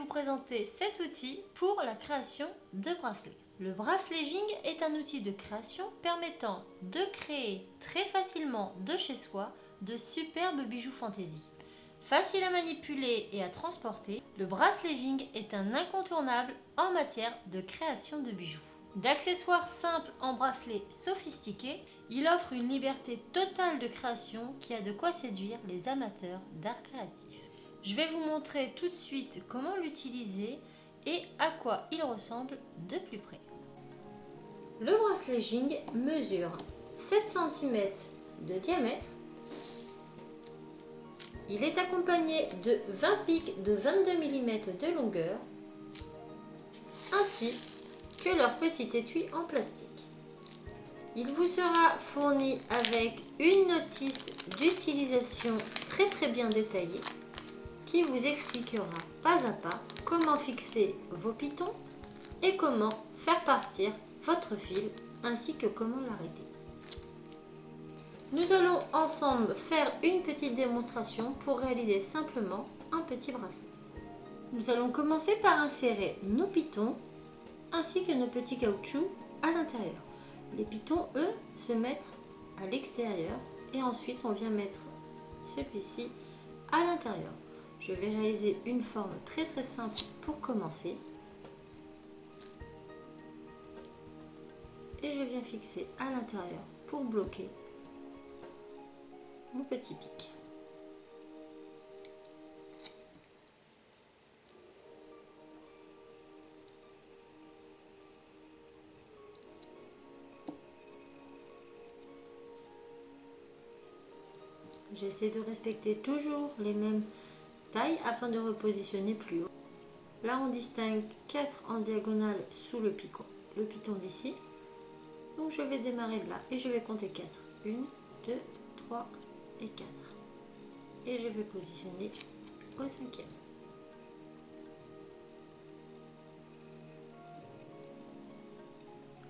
vous présenter cet outil pour la création de bracelets. Le braceletting est un outil de création permettant de créer très facilement de chez soi de superbes bijoux fantaisie. Facile à manipuler et à transporter, le braceletting est un incontournable en matière de création de bijoux. D'accessoires simples en bracelets sophistiqués, il offre une liberté totale de création qui a de quoi séduire les amateurs d'art créatif. Je vais vous montrer tout de suite comment l'utiliser et à quoi il ressemble de plus près. Le braceletting mesure 7 cm de diamètre. Il est accompagné de 20 pics de 22 mm de longueur, ainsi que leur petit étui en plastique. Il vous sera fourni avec une notice d'utilisation très bien détaillée qui vous expliquera pas à pas comment fixer vos pitons et comment faire partir votre fil ainsi que comment l'arrêter. Nous allons ensemble faire une petite démonstration pour réaliser simplement un petit bracelet. Nous allons commencer par insérer nos pitons ainsi que nos petits caoutchoucs à l'intérieur. Les pitons, eux, se mettent à l'extérieur et ensuite on vient mettre celui-ci à l'intérieur. Je vais réaliser une forme très simple pour commencer. Et je viens fixer à l'intérieur pour bloquer mon petit pic. J'essaie de respecter toujours les mêmes tailles afin de repositionner plus haut. Là, on distingue 4 en diagonale sous le piton d'ici. Donc, je vais démarrer de là et je vais compter 4. 1, 2, 3 et 4. Et je vais positionner au 5e.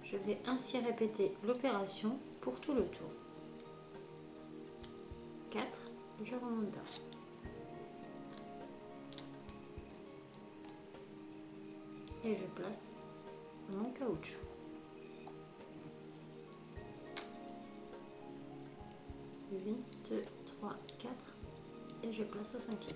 Je vais ainsi répéter l'opération pour tout le tour. 4, je remonte d'un. Et je place mon caoutchouc. 1, 2, 3, 4 et je place au 5e.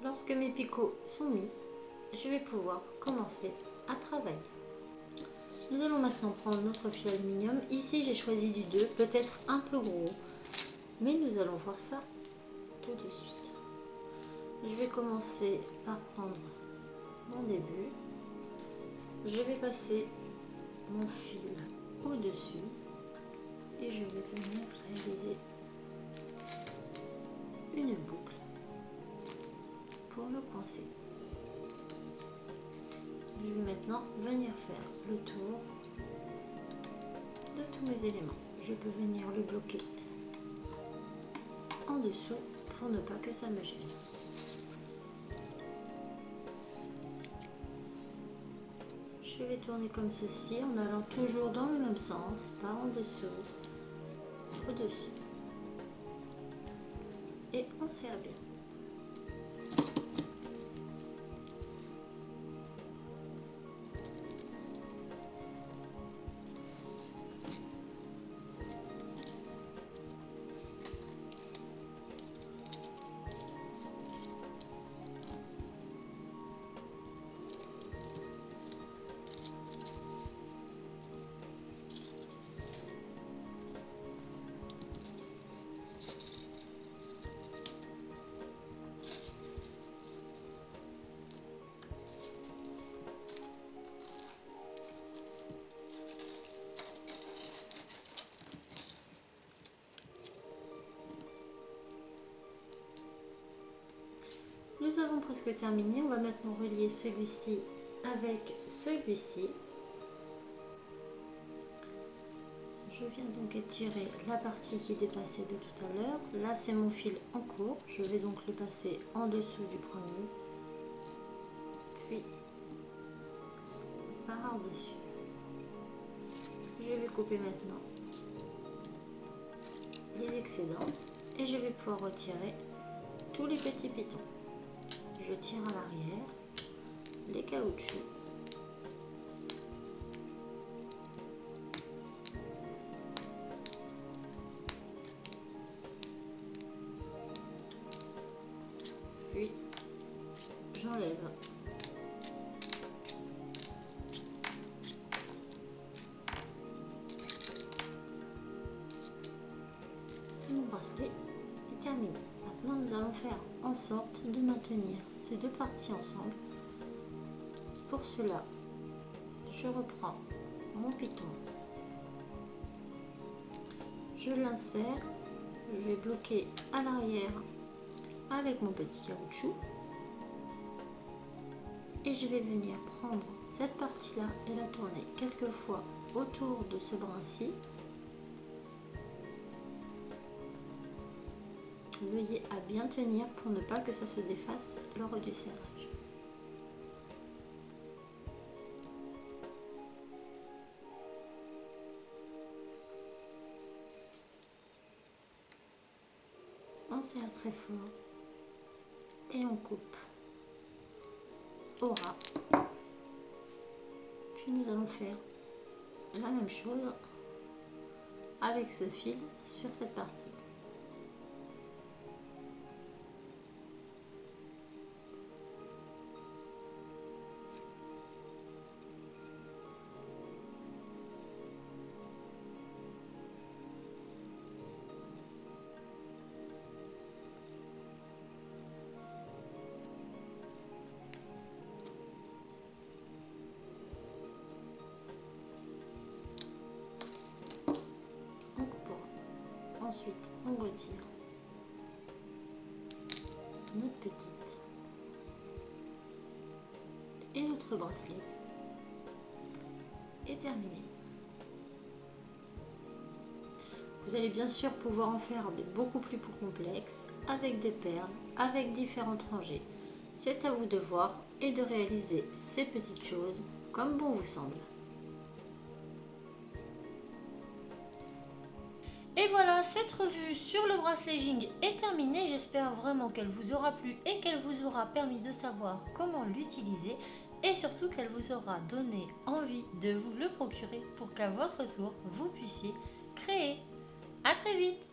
Lorsque mes picots sont mis, je vais pouvoir commencer à travailler. Nous allons maintenant prendre notre fil aluminium. Ici, j'ai choisi du 2, peut-être un peu gros, mais nous allons voir ça tout de suite. Je vais commencer par prendre mon début. Je vais passer mon fil au-dessus et je vais venir réaliser une boucle pour le coincer. Je vais maintenant venir faire le tour de tous mes éléments. Je peux venir le bloquer en dessous pour ne pas que ça me gêne. Je vais tourner comme ceci en allant toujours dans le même sens, par en dessous, au-dessus. Et on serre bien. Nous avons presque terminé. On va maintenant relier celui-ci avec celui-ci. Je viens donc étirer la partie qui est dépassée de tout à l'heure. Là, c'est mon fil en cours. Je vais donc le passer en dessous du premier. Puis, par-dessus. Je vais couper maintenant les excédents et je vais pouvoir retirer tous les petits pitons. Je tire à l'arrière les caoutchoucs. Puis j'enlève mon bracelet est terminé. Maintenant nous allons faire en sorte de maintenir ces deux parties ensemble. Pour cela, je reprends mon piton, je l'insère, je vais bloquer à l'arrière avec mon petit caoutchouc et je vais venir prendre cette partie là et la tourner quelques fois autour de ce brin-ci. Veuillez à bien tenir pour ne pas que ça se défasse lors du serrage. On serre très fort et on coupe au ras. Puis nous allons faire la même chose avec ce fil sur cette partie. Ensuite, on retire notre petite et notre bracelet est terminé. Vous allez bien sûr pouvoir en faire des beaucoup plus complexes avec des perles, avec différentes rangées. C'est à vous de voir et de réaliser ces petites choses comme bon vous semble. Et voilà, cette revue sur le bracelet Jing est terminée. J'espère vraiment qu'elle vous aura plu et qu'elle vous aura permis de savoir comment l'utiliser et surtout qu'elle vous aura donné envie de vous le procurer pour qu'à votre tour, vous puissiez créer. À très vite!